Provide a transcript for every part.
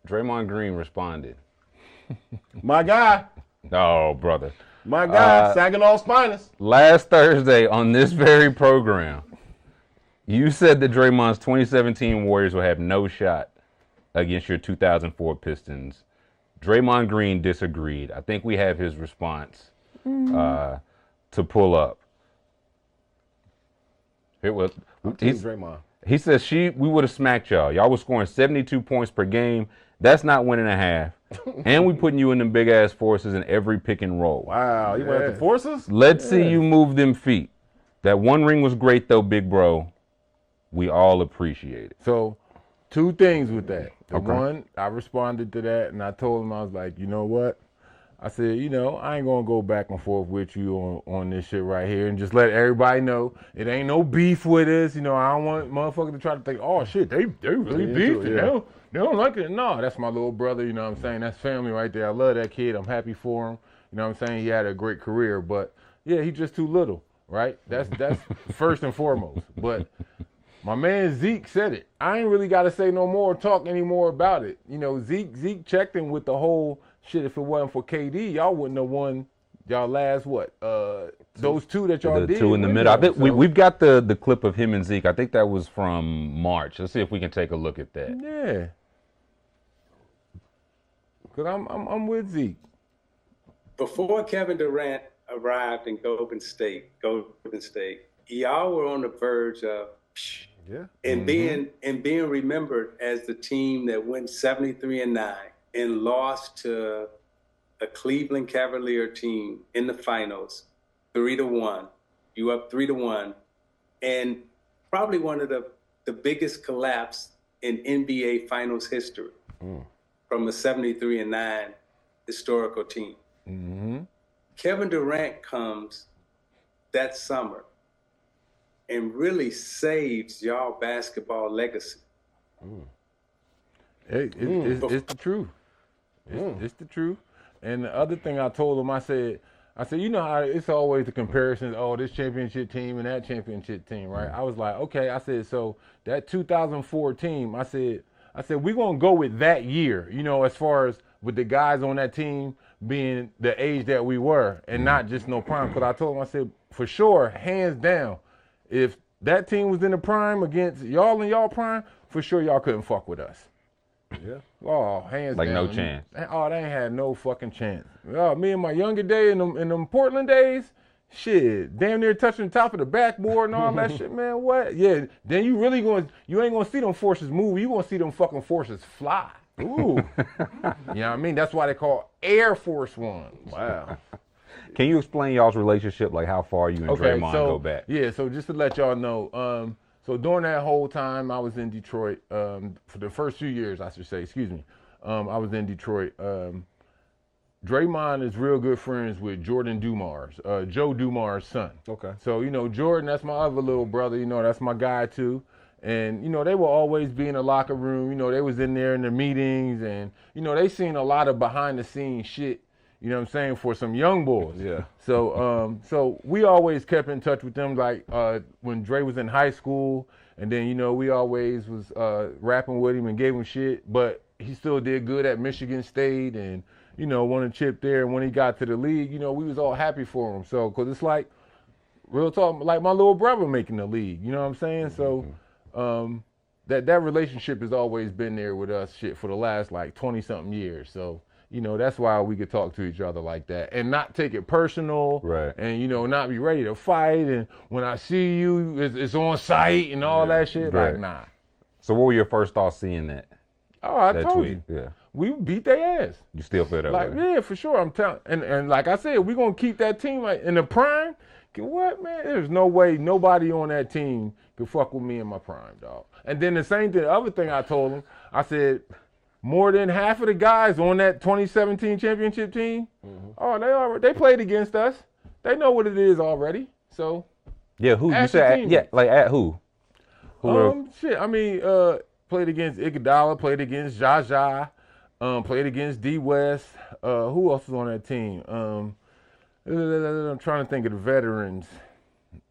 Draymond Green responded. My guy. Oh, brother. My guy, Saginaw Spinus. Last Thursday on this very program, you said that Draymond's 2017 Warriors will have no shot against your 2004 Pistons. Draymond Green disagreed. I think we have his response to pull up. It was. Draymond. He says we would have smacked y'all. Y'all was scoring 72 points per game. That's not winning a half. And we putting you in them big ass forces in every pick and roll. Wow, you went at the forces? Let's see you move them feet. That one ring was great though, big bro. We all appreciate it. So, two things with that. One, I responded to that and I told him, I was like, you know what? I said, I ain't gonna go back and forth with you on this shit right here, and just let everybody know it ain't no beef with us. I don't want motherfuckers to try to think, oh shit, they really beefing. They don't like it. No, that's my little brother. You know what I'm saying? That's family right there. I love that kid. I'm happy for him. You know what I'm saying? He had a great career, but yeah, he's just too little, right? That's first and foremost. But my man Zeke said it. I ain't really got to say no more, talk anymore about it. Zeke checked in with the whole shit. If it wasn't for KD, y'all wouldn't have won y'all last those two that y'all did. The two in the middle. I think we've got the clip of him and Zeke. I think that was from March. Let's see if we can take a look at that. Yeah. Cause I'm with Zeke. Before Kevin Durant arrived in Golden State, y'all were on the verge of being remembered as the team that went 73-9 and lost to a Cleveland Cavalier team in the finals, 3-1. You up 3-1, and probably one of the biggest collapse in NBA Finals history from a 73-9 historical team. Mm-hmm. Kevin Durant comes that summer and really saves y'all basketball legacy. Hey, it's the truth. It's the truth. And the other thing I told him, I said, you know how it's always the comparisons, this championship team and that championship team, right? I was like, okay, I said, so that 2004 team, I said, we're going to go with that year, as far as with the guys on that team being the age that we were and not just no prime. Because I told him, I said, for sure, hands down, if that team was in the prime against y'all in y'all prime, for sure y'all couldn't fuck with us. Yeah. Oh, hands down. Like no chance. Oh, they ain't had no fucking chance. Me in my younger day in them Portland days, shit, damn near touching the top of the backboard and all that shit, man. What? Yeah. Then you ain't gonna see them forces move. You gonna see them fucking forces fly. Ooh. You know what I mean? That's why they call Air Force Ones. Wow. Can you explain y'all's relationship, like how far you and Draymond go back? Yeah, so just to let y'all know, so during that whole time I was in Detroit, for the first few years, I should say, I was in Detroit. Draymond is real good friends with Jordan Dumars, Joe Dumars' son. Okay. So, Jordan, that's my other little brother, that's my guy too. And, they will always be in the locker room. They was in there in the meetings and, they seen a lot of behind the scenes shit, you know what I'm saying, for some young boys. Yeah. So we always kept in touch with them, like when Dre was in high school. And then, we always was rapping with him and gave him shit. But he still did good at Michigan State and, won a chip there. And when he got to the league, we was all happy for him. So, because it's like, real talk, like my little brother making the league. You know what I'm saying? So that relationship has always been there with us, shit, for the last like 20-something years. So, that's why we could talk to each other like that and not take it personal. Right. And, not be ready to fight. And when I see you, it's on sight and all that shit. Right. Like, nah. So what were your first thoughts seeing that? Oh, I that told tweet? you. Yeah. We beat their ass. You still feel that Like, way? yeah, for sure. I'm telling. And like I said, we're going to keep that team like in the prime. What, man? There's no way nobody on that team could fuck with me in my prime, dog. And then the other thing I told him, I said, more than half of the guys on that 2017 championship team, they played against us. They know what it is already. So, yeah, who you said? At who? Shit. I mean, played against Iguodala, played against Jaja, played against D West. Who else was on that team? I'm trying to think of the veterans.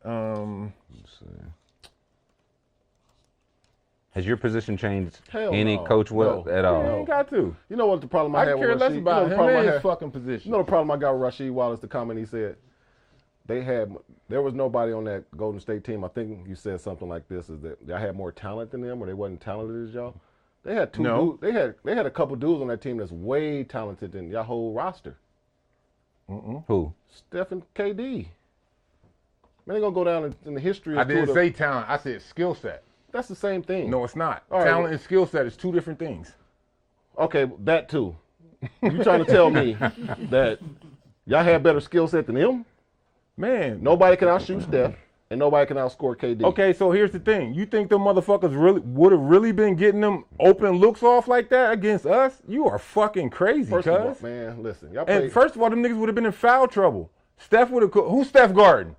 Let's see. Has your position changed Hell any no. coach at all? You ain't got to. You know what the problem I I had with care Rasheed? less You know about the him problem I and his had? fucking position. You know the problem I got with Rasheed Wallace, the comment he said? There was nobody on that Golden State team. I think you said something like this, is that y'all had more talent than them or they wasn't talented as y'all? They had dudes, they had a couple dudes on that team that's way talented than y'all whole roster. Who? Steph and KD. Man, they gonna go down in the history. I didn't say talent. I said skill set. That's the same thing. No, it's not. All right, Talent and skill set is two different things. Okay, that too. You trying to tell me that y'all had better skill set than him? Man, Nobody can outshoot Steph, and nobody can outscore KD. Okay, so here's the thing. You think them motherfuckers would have really been getting them open looks off like that against us? You are fucking crazy, First of all, cuz. man, listen. Y'all And played, first of all, them niggas would have been in foul trouble. Steph would have. Who's Steph guarding?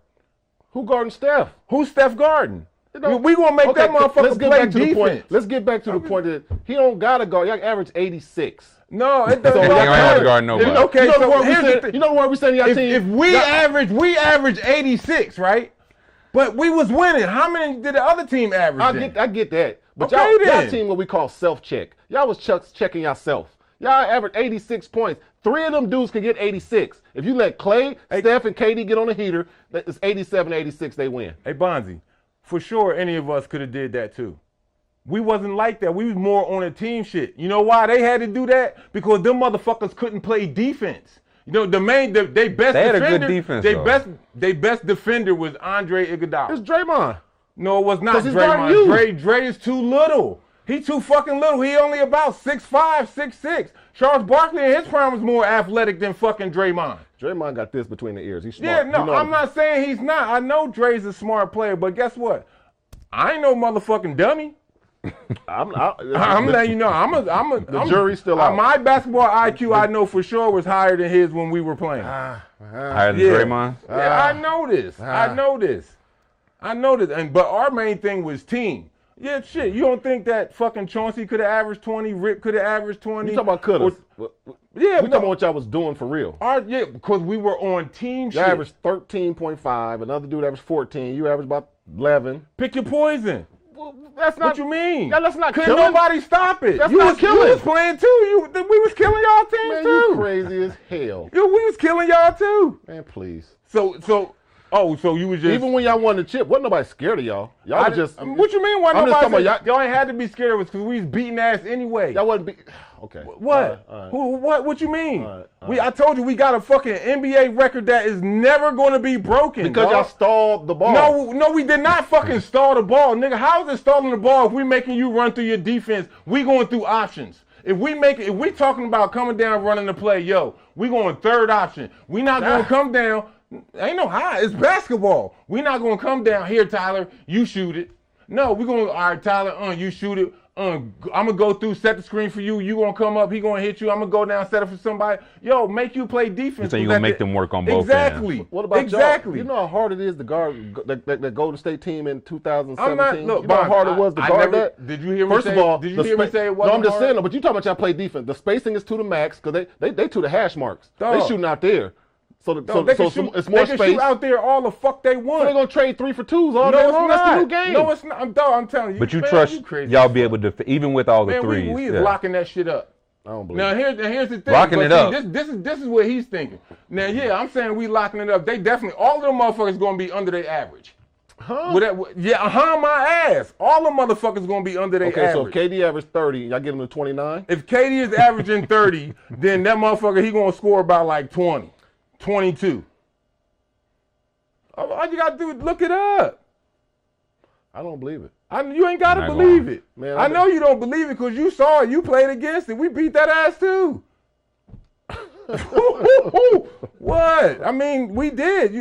who guarding Steph? Who's Steph guarding? You know- We gonna make that motherfucker let's get play back to the point. defense. Let's get back to the point that he don't gotta guard. Y'all average 86. No, it So doesn't. y'all don't have to guard nobody. Okay, you know the so word we here's the said. thing. You know the word we said in y'all If team. we y'all- average 86, right? But we was winning. How many did the other team average? I get that. But Okay, y'all then. team what we call self-check. Y'all was checking yourself. Y'all average 86 points. 3 of them dudes can get 86. If you let Clay, Steph, and KD get on the heater, it's 87, 86, they win. Hey, Bonzi, for sure any of us could have did that too. We wasn't like that. We was more on a team shit. You know why they had to do that? Because them motherfuckers couldn't play defense. You know, they best They had a defender. good defense, though. They best defender was Andre It's Iguodala. Draymond. No, it was not 'Cause he's guarding Draymond. you. Dre is too little. He too fucking little. He only about 6'5", 6'6". Charles Barkley in his prime was more athletic than fucking Draymond. Draymond got this between the ears. He's smart. Yeah, no, You know I'm not saying he's not. I know Dre's a smart player, but guess what? I ain't no motherfucking dummy. I'm letting you know. The jury's still out. My basketball IQ, I know for sure, was higher than his when we were playing. Higher than Yeah. Draymond? Yeah, I know this. I know this. But our main thing was team. Yeah, shit. You don't think that fucking Chauncey could have averaged 20? Rick could have averaged 20? You talking about could have. Yeah, We talking about what y'all was doing for real. Yeah, because we were on team You shit. averaged 13.5. Another dude averaged 14. You averaged about 11. Pick your poison. Well, that's not. What you mean? Yeah, that's not Couldn't killing. nobody stop it. That's you not was, killing. You was playing too. We was killing y'all teams Man, too. you crazy as hell. We was killing y'all too. Man, please. So you was just Even when y'all won the chip, wasn't nobody scared of y'all. Y'all I was just. What you mean? Why I'm just nobody? talking about Y'all ain't had to be scared of us because we was beating ass anyway. Y'all wasn't. Okay. What? All right. What you mean? All right. I told you we got a fucking NBA record that is never going to be broken. Because dog. y'all stalled the ball. No, we did not fucking stall the ball, nigga. How is it stalling the ball if we making you run through your defense? We going through options. If we talking about coming down running the play, we going third option. We not going to come down. Ain't no high. It's basketball. We not going to come down here, Tyler. You shoot it. No, we going. All right, Tyler. You shoot it. I'm gonna go through, set the screen for you. You gonna come up. He gonna hit you. I'm gonna go down, set it for somebody. Make you play defense. So you gonna make them work on both exactly. ends. What about exactly? y'all? You know how hard it is to guard that Golden State team in 2017? I'm not. Look, you know how hard it was to guard that? Did you hear me First say? of all, did you hear me say it wasn't No, I'm just hard? saying. No, but you talking about y'all play defense. The spacing is to the max because they to the hash marks. Dog. They shooting out there. So They can shoot, it's more they can space. shoot out there all the fuck they want. So they're gonna trade 3 for 2s all no, day it's long. not. That's the new game. No, it's not. I'm telling you. But you man, trust you crazy y'all as be fuck. able to, even with all the Man, threes. we is yeah. locking that shit up. I don't believe Now it. here's the thing. Locking it up. This is what he's thinking. Now, yeah, I'm saying we locking it up. They definitely all of them motherfuckers gonna be under their average. Huh? My ass. All them motherfuckers gonna be under their Okay, so average. if KD averaged 30, y'all get him to 29. If KD is averaging 30, then that motherfucker he gonna score about like 20, 22. All you gotta do is look it up. I don't believe it. You ain't gotta Not believe gonna. it. Man, I know you don't believe it because you saw it. You played against it. We beat that ass too. What? I mean, we did.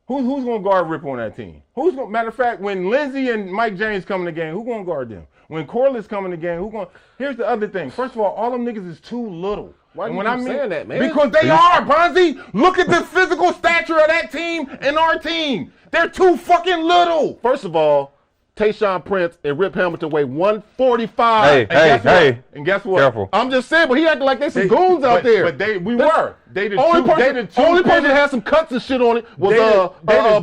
Who's gonna guard Rip on that team? Matter of fact, when Lindsey and Mike James come in the game, who gonna guard them? When Corliss come in the game, Here's the other thing. First of all them niggas is too little. Why do And you keep saying that, man? Because they are, Bonzi. Look at the physical stature of that team and our team. They're too fucking little. First of all, Tayshaun Prince and Rip Hamilton weigh 145. Hey. And guess what? Careful. I'm just saying, but he acting like they some goons out there. But we were. Only person that had some cuts and shit on it was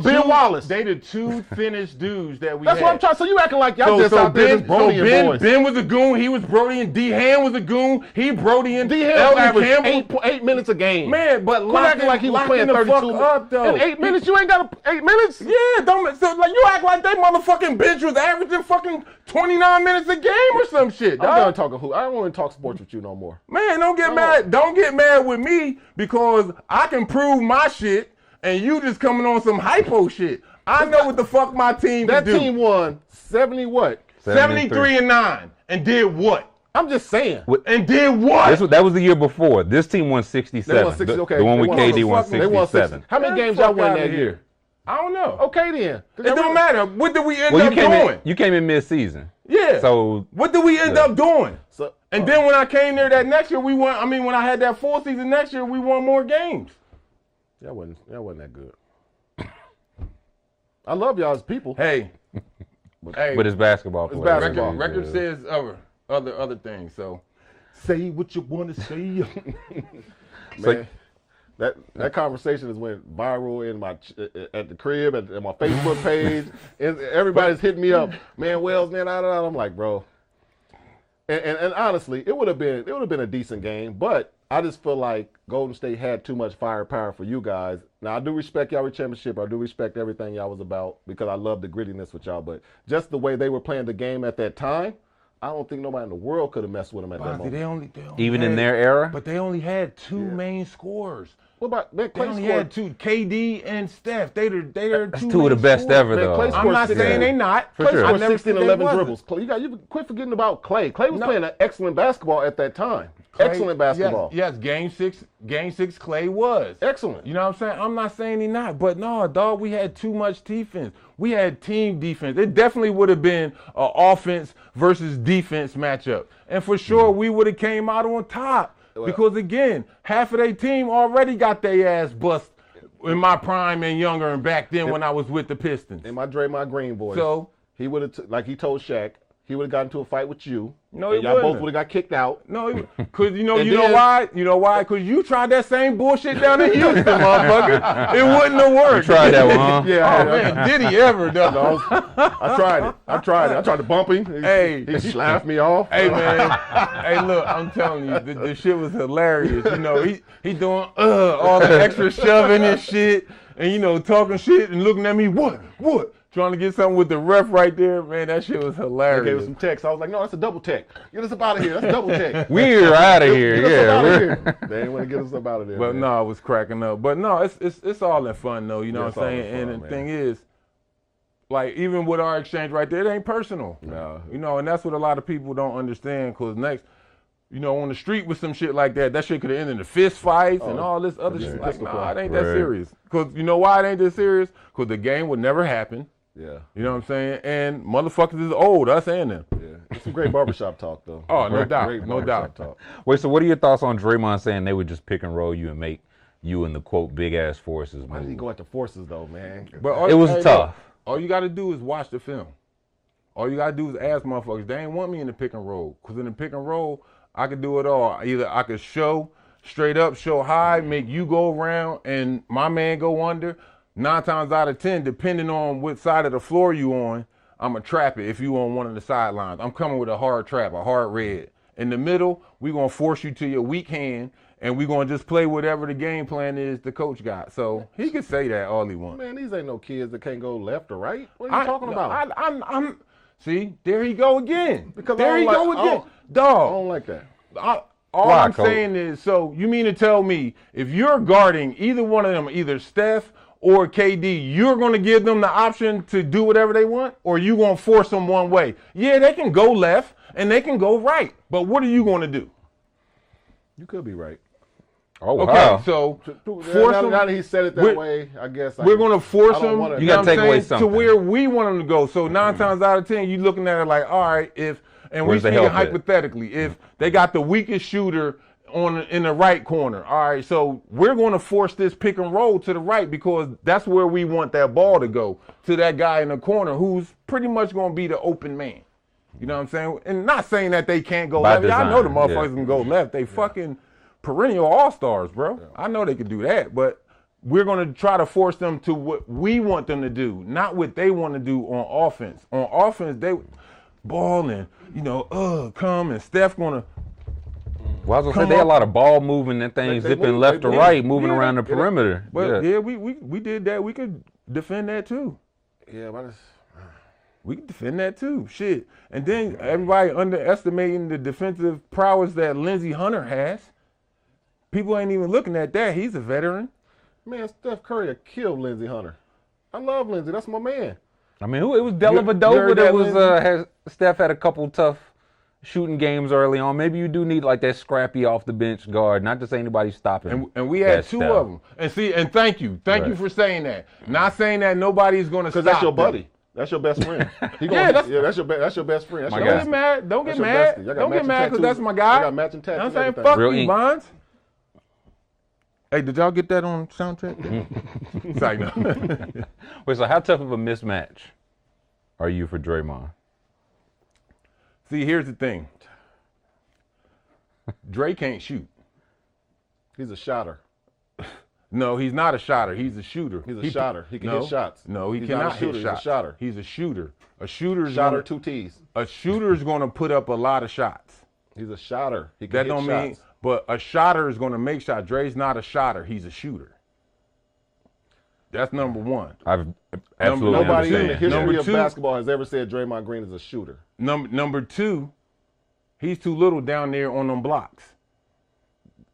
Ben Wallace. They the two finished dudes that we That's had. what I'm trying. So you acting like y'all just out there just Brody and boys. Ben was a goon. He was Brody, and D-Han was a goon. He Brody and D-Han averaged 8 minutes a game. Man, but acting like he was playing 32 up though. In 8 minutes, you ain't got 8 minutes. Yeah, you act like they motherfucking bench was averaging fucking 29 minutes a game or some shit. Dog. I'm done talking hoop. I don't want to talk sports with you no more. Man, don't get mad. Don't get mad with me because I can prove my shit and you just coming on some hypo shit. I know what the fuck my team can do. That team won 70 what? 73-9 and did what? I'm just saying. And did what? That was the year before. This team won 67. They won 60. Okay. The one with KD won 67. They won 60. How many games y'all won that year? I don't know. Okay then. It don't matter. What did we end up doing? You came in mid-season. Yeah. So what did we end up doing? And then when I came there that next year, we won. I mean, when I had that full season next year, we won more games. That wasn't that good. I love y'all as people. Hey. But it's basketball. It's basketball. Record says other things. So say what you want to say. Man, that conversation has went viral in at the crib, at my Facebook page. Everybody's hitting me up. Man, Wells, man, I'm like, bro. And honestly, it would have been a decent game, but I just feel like Golden State had too much firepower for you guys. Now, I do respect y'all championship. I do respect everything y'all was about because I love the grittiness with y'all. But just the way they were playing the game at that time, I don't think nobody in the world could have messed with them at that moment. They only even in their era? But they only had two main scorers. What about Clay? They only had two, KD and Steph. That's two of the best ever, though. I'm not saying they not. Clay scored 16, 11 dribbles. You quit forgetting about Clay. Clay was playing an excellent basketball at that time. Excellent basketball. Yes, game six, Clay was. Excellent. You know what I'm saying? I'm not saying he not, but no, dog, we had too much defense. We had team defense. It definitely would have been an offense versus defense matchup. And for sure, we would have came out on top. Because, again, half of their team already got their ass bust in my prime and younger and back then when I was with the Pistons. And my Draymond Green boys. So he would have, like he told Shaq, he would have gotten into a fight with you. No, he y'all wouldn't. both would have got kicked out. No, because you know why? You know why? Because you tried that same bullshit down in Houston, motherfucker. It wouldn't have worked. You tried that one, huh? Yeah. Oh, man, did he ever, though? No, I tried it. I tried to bump him. He laughed me off. Hey, man. Hey, look, I'm telling you, the shit was hilarious. You know, he doing all the extra shoving and shit, and, you know, talking shit and looking at me, what? Trying to get something with the ref right there, man, that shit was hilarious. They gave us some text. I was like, no, that's a double tech. Get us up out of here. That's a double tech. We're out of here. They didn't want to get us up out of there. But no, I was cracking up. But no, it's all in fun though. You know what I'm saying? And the thing is, like even with our exchange right there, it ain't personal. No. You know, and that's what a lot of people don't understand. Cause next, you know, on the street with some shit like that shit could have ended in fist fights and all this other shit. Like, nah, it ain't that serious. Cause you know why it ain't that serious? Cause the game would never happen. Yeah. You know what I'm saying? And motherfuckers is old, us and them. Yeah. It's some great barbershop talk, though. Oh, no doubt. Great No doubt. talk. Wait, so what are your thoughts on Draymond saying they would just pick and roll you and make you and the, quote, big-ass forces move? Why did he go at the forces, though, man? But it was tough. All you got to do is watch the film. All you got to do is ask motherfuckers. They ain't want me in the pick and roll. Because in the pick and roll, I could do it all. Either I could show straight up, show high, make you go around, and my man go under. 9 times out of 10, depending on what side of the floor you on, I'm going to trap it if you on one of the sidelines. I'm coming with a hard trap, a hard red. In the middle, we're going to force you to your weak hand, and we're going to just play whatever the game plan is the coach got. So he can say that all he wants. Man, these ain't no kids that can't go left or right. What are you talking about? See, there he go again. Because there he go again. Dog. I don't like that. All I'm saying is, so you mean to tell me if you're guarding either one of them, either Steph or KD, you're going to give them the option to do whatever they want, or you going to force them one way? Yeah, they can go left and they can go right, but what are you going to do? You could be right. Oh, wow. Okay, so force them. Now that he said it that way, I guess we're going to force them. You got to take away something to where we want them to go. So 9 times out of 10, you looking at it like, all right, and we're speaking hypothetically, if they got the weakest shooter in the right corner. All right, so we're going to force this pick and roll to the right because that's where we want that ball to go, to that guy in the corner who's pretty much going to be the open man. You know what I'm saying? And not saying that they can't go left. I know the motherfuckers can go left. They fucking perennial all-stars, bro. I know they can do that, but we're going to try to force them to what we want them to do, not what they want to do on offense. On offense, they ball and, come and Steph going to. Well, I was going to say, they had a lot of ball moving and things zipping left to right, moving around the perimeter. But we did that. We could defend that too. Yeah, but we could defend that too. Shit. And then everybody underestimating the defensive prowess that Lindsey Hunter has. People ain't even looking at that. He's a veteran. Man, Steph Curry killed Lindsey Hunter. I love Lindsey. That's my man. I mean, it was Dellavedova that was Steph had a couple tough shooting games early on. Maybe you do need like that scrappy off the bench guard. Not to say anybody's stopping. And we had two of them. And thank you for saying that. Not saying that nobody's going to stop. Because that's your buddy. That's your best friend. That's your best friend. Don't get mad. Don't get mad. Don't get mad because that's my guy. I got matching tattoos. I'm saying fuck you, Bonds. Hey, did y'all get that on soundtrack? It's like, no. Wait, so how tough of a mismatch are you for Draymond? See, here's the thing. Dray can't shoot. He's a shotter. No, he's not a shotter. He's a shooter. He's a shotter. He can hit shots. No, he cannot hit shots. He's a shotter. He's a shooter. A shooter's shotter, two T's. A shooter's going to put up a lot of shots. He's a shotter. He can that hit don't shots. mean, but a shotter is going to make shots. Dre's not a shotter. He's a shooter. That's number one. I've absolutely Nobody in the history Number of two, basketball has ever said Draymond Green is a shooter. Number two, he's too little down there on them blocks.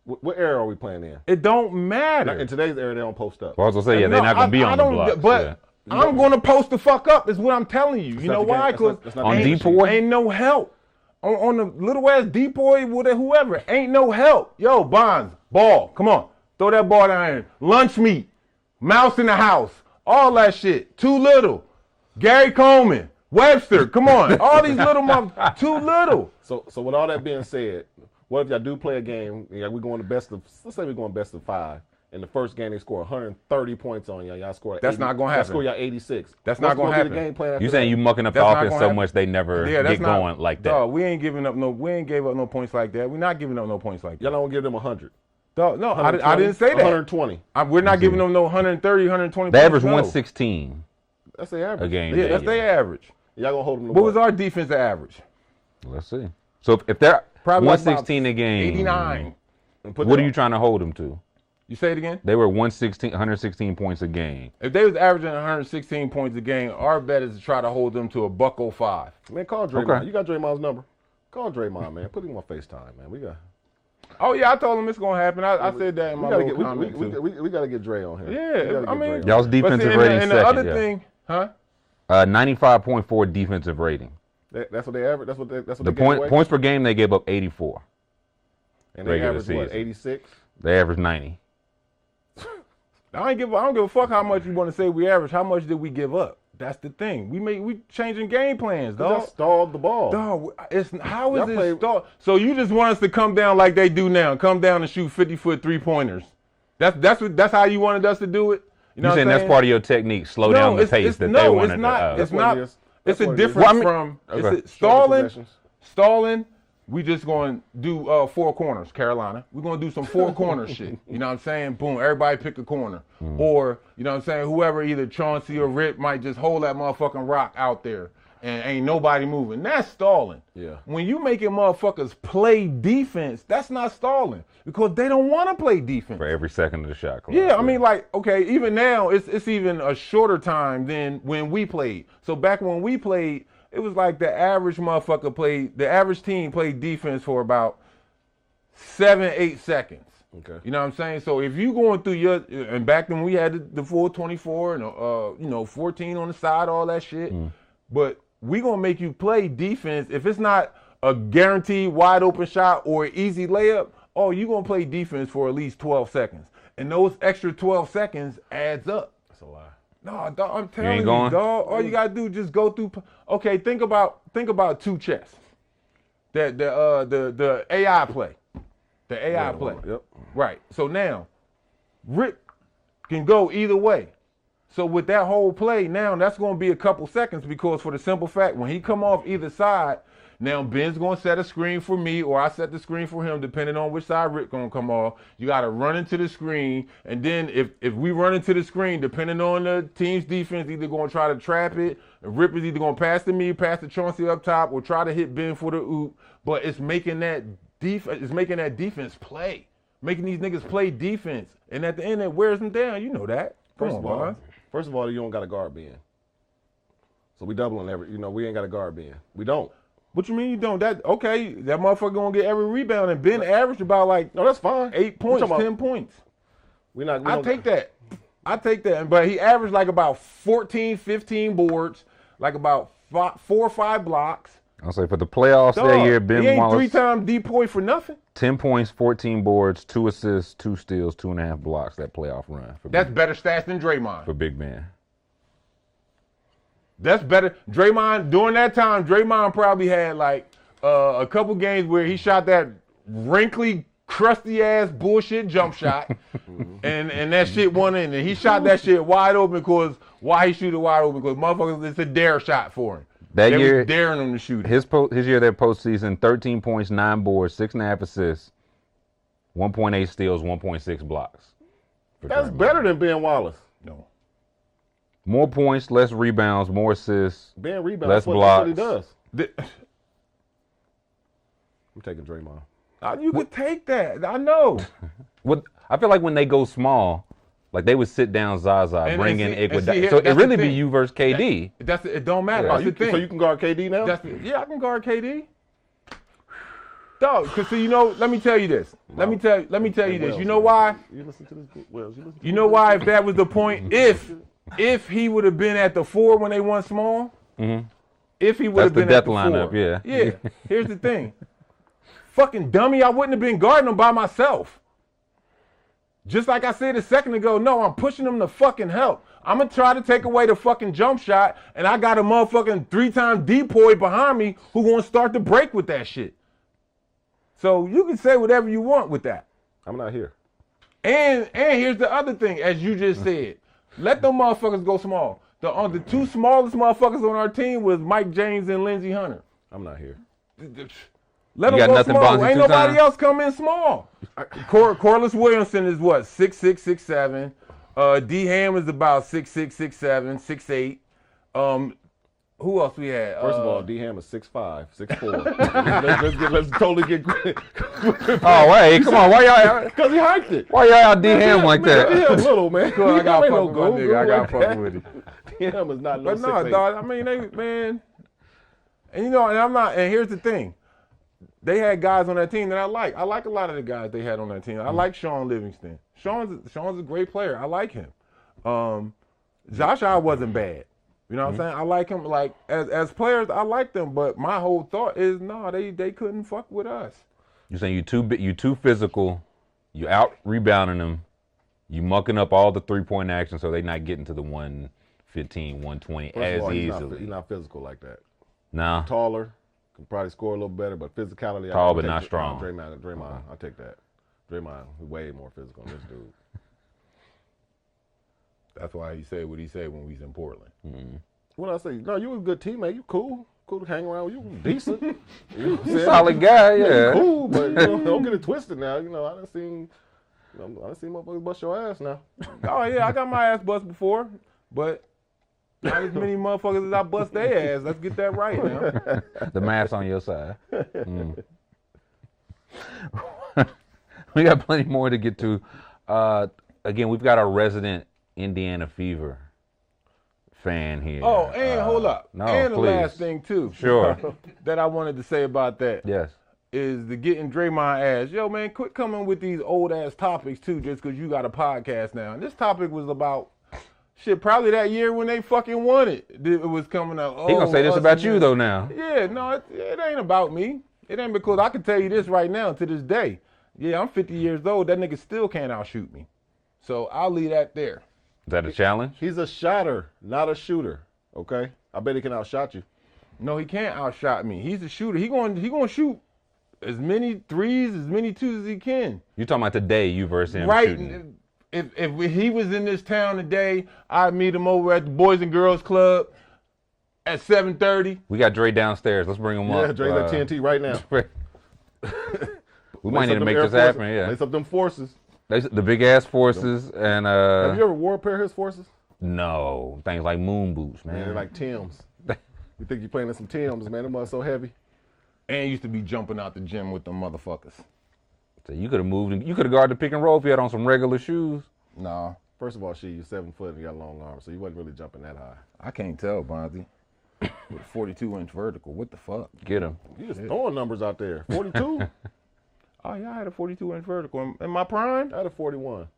What era are we playing in? It don't matter. In today's era, they don't post up. Well, I was going to say, they're not going to be on the blocks. But I'm going to post the fuck up is what I'm telling you. You know why? Because on Depoy ain't no help. On the little ass Depoy with whoever, ain't no help. Yo, Bonds, ball, come on. Throw that ball down here. Lunch meat, mouse in the house, all that shit. Too little. Gary Coleman, Webster, come on. All these little motherfuckers, too little. So with all that being said, what if y'all do play a game? We're going to let's say we're going best of 5. In the first game, they score 130 points on y'all. Y'all score. That's not going to happen. Y'all score y'all 86. That's not going to happen. The game plan you saying you mucking up the offense so much they never get going like that? Dog, we ain't giving up we ain't gave up no points like that. We're not giving up no points like that. Y'all don't give them 100. Dog, no, I didn't say that. 120. We're not giving them no 130, 120 They points. average 116. That's their average. A game. Yeah, that's their average. Y'all gonna hold them to what was our defensive average? Let's see. So if they're probably 116 a game, 89. What are you trying to hold them to? You say it again? They were 116 points a game. If they was averaging 116 points a game, our bet is to try to hold them to a $105. Man, call Draymond. Okay. You got Draymond's number. Call Draymond, man. Put him on FaceTime, man. We got. Oh yeah, I told him it's gonna happen. I said that in my little comment too. We got to get Dre on here. Yeah, I mean, y'all's defensive rating and second. the other thing, huh? 95.4 defensive rating. That's what they average. That's what the points per game they gave up 84. And they average what, 86? They average 90. I don't give a fuck how much you want to say we average. How much did we give up? That's the thing. We changing game plans, dog. Just stalled the ball. Dog, how is it stalled? So you just want us to come down like they do now? Come down and shoot 50-foot 3-pointers? That's how you wanted us to do it? You know saying that's part of your technique? Slow down the pace that they wanted. It's not. It's a difference from stalling. We just going to do 4 corners, Carolina. We're going to do some 4 corner shit. You know what I'm saying? Boom, everybody pick a corner. Or, you know what I'm saying, whoever, either Chauncey or Rip might just hold that motherfucking rock out there and ain't nobody moving. That's stalling. Yeah. When you making motherfuckers play defense, that's not stalling because they don't want to play defense. For every second of the shot clock. Yeah, I mean, like, okay, even now, it's even a shorter time than when we played. So back when we played, it was like the average team played defense for about 7-8 seconds. Okay. You know what I'm saying? So if you going through and back then we had the full 24 and 14 on the side, all that shit. But we gonna make you play defense. If it's not a guaranteed wide open shot or an easy layup, you gonna play defense for at least 12 seconds. And those extra 12 seconds adds up. That's a lie. No, dog, I'm telling you, dog. All you gotta do is just go through. Okay, think about 2 chess. The AI play, the AI play. Yep. Right. So now, Rip can go either way. So with that whole play, now that's gonna be a couple seconds because for the simple fact when he come off either side, Now Ben's gonna set a screen for me, or I set the screen for him, depending on which side Rick gonna come off. You gotta run into the screen, and then if we run into the screen, depending on the team's defense, either gonna try to trap it, and Rip is either gonna pass to me, pass to Chauncey up top, or try to hit Ben for the oop. But it's making that defense play, making these niggas play defense, and at the end it wears them down. You know that. First of all, you don't got a guard Ben. So we doubling we ain't got a guard Ben. We don't. What you mean you don't? That motherfucker gonna get every rebound, and Ben averaged about no, that's fine. 8 points, 10 points. I take that. But he averaged like about 14, 15 boards, like about 4 or 5 blocks. I'll say for the playoffs that year, Ben he ain't Wallace 3-time depoy for nothing. 10 points, 14 boards, 2 assists, 2 steals, 2.5 blocks. That playoff run. That's better stats than Draymond. For big man. That's better. Draymond, during that time, Draymond probably had like a couple games where he shot that wrinkly, crusty-ass bullshit jump shot, and that shit went in. And he shot that shit wide open because, why he shoot it wide open? Because motherfuckers, it's a dare shot for him. That they year, was daring him to shoot it. His year that postseason, 13 points, 9 boards, 6.5 assists, 1.8 steals, 1.6 blocks. That's better than Ben Wallace. No. More points, less rebounds, more assists, Ben rebounds, less blocks. blocks. That's what he does. I'm taking Draymond. You could take that. I know. I feel like when they go small, like they would sit down Zaza, bring in Iguodala. So it really be you versus KD. It don't matter. Yeah. That's the thing. So you can guard KD now? Yeah, I can guard KD. Dog, because let me tell you this. Let me tell you this. You know why? You listen to this, Wells. You know why? If that was the point, if he would have been at the 4 when they won small, if he would have been at the 4. That's the death lineup, yeah. Yeah. Here's the thing. Fucking dummy, I wouldn't have been guarding him by myself. Just like I said a second ago, no, I'm pushing him to fucking help. I'm going to try to take away the fucking jump shot, and I got a motherfucking 3-time depoy behind me who going to start to break with that shit. So you can say whatever you want with that. I'm not here. And here's the other thing, as you just said. Let them motherfuckers go small. The 2 smallest motherfuckers on our team was Mike James and Lindsey Hunter. I'm not here. Let them go small. Ain't nobody else come in small. Corliss Williamson is what, 6'6", 6'7". D Ham is about 6'6", 6'7", 6'8". Who else we had? First of all, D Ham is 6'5", 6'4". let's totally get. Oh wait, come on, why y'all? Because he hiked it. Why y'all D Ham like that? D Ham little man. I got fucking with my nigga. I got fucking with it. D Ham is not. But no, dog. I mean, man. And and I'm not. And here's the thing. They had guys on that team that I like. I like a lot of the guys they had on that team. I like Sean Livingston. Sean's a great player. I like him. Josh wasn't bad. You know what I'm saying? I like him. Like as players, I like them. But my whole thought is, no, they couldn't fuck with us. You're saying you too physical. You out rebounding them. You mucking up all the 3-point action, so they not getting to the 115, 120 as easily. He's not physical like that. No. Taller. Can probably score a little better, but physicality. Tall but not strong. Draymond, I'll take that. Draymond, way more physical than this dude. That's why he said what he said when we was in Portland. Mm-hmm. What I say? No, you was a good teammate. You cool to hang around. You decent. Solid guy, yeah. You cool, but don't get it twisted now. I done seen motherfuckers bust your ass now. Oh yeah, I got my ass bust before, but not as many motherfuckers as I bust their ass. Let's get that right now. The math's on your side. We got plenty more to get to. Again, we've got our resident Indiana Fever fan here. Oh, and hold up. No, and the please. last thing, too. Sure. That I wanted to say about that. Yes. Is the getting Draymond ass. Yo, man, quit coming with these old-ass topics, too, just because you got a podcast now. And this topic was about, probably that year when they fucking won it. It was coming out. He gonna say this about you, though, now. Yeah, no, it ain't about me. It ain't because I can tell you this right now to this day. Yeah, I'm 50 years old. That nigga still can't outshoot me. So I'll leave that there. Is that a challenge? He's a shotter, not a shooter. Okay? I bet he can outshot you. No, he can't outshot me. He's a shooter. He going to shoot as many threes, as many twos as he can. You talking about today, you versus him right. shooting. If he was in this town today, I'd meet him over at the Boys and Girls Club. at 7:30. We got Dre downstairs. Let's bring him up. Yeah, Dre's at TNT right now. We might need to make this happen. Yeah, Lace up them forces. the big ass forces and Have you ever wore a pair of his forces? no things like moon boots, Man, man. they're like Tim's. You think you're playing in some Tim's, man? Them are so heavy. And used to be jumping out the gym with them motherfuckers. So you could have moved. You could have guarded the pick and roll if you had on some regular shoes. Nah, First of all, you're 7 foot and you got long arms, so you wasn't really jumping that high. I can't tell, Bonzi. With a 42-inch vertical, what the fuck? Get him. You just throwing numbers out there. 42? Oh yeah, I had a 42-inch vertical in my prime. I had a 41.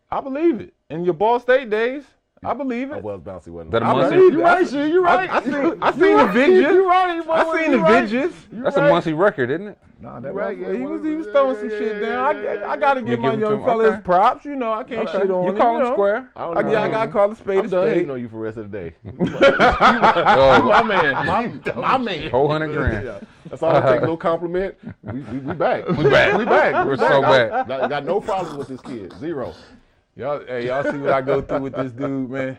I believe it. In your Ball State days, I believe I it. was bouncy, wasn't That a I? Muncie? You're right, Shea, you're right. I seen the vidges. You're right, boy. I seen the vidges. That's a Muncie record, isn't it? Nah, that right, right. yeah, He was yeah, throwing yeah, some yeah, shit yeah, down. yeah, I gotta give my give him young to him. fellas Okay. props. You know, I can't shit on You him. call him square. I don't know. I gotta call a spade I'm a done spade. hating on you for the rest of the day. Oh, My man, my man. whole $100,000. Yeah. That's all. I take a little compliment. We back. We back. We back. We're so back. Got no problem with this kid. Zero. Y'all see what I go through with this dude, man.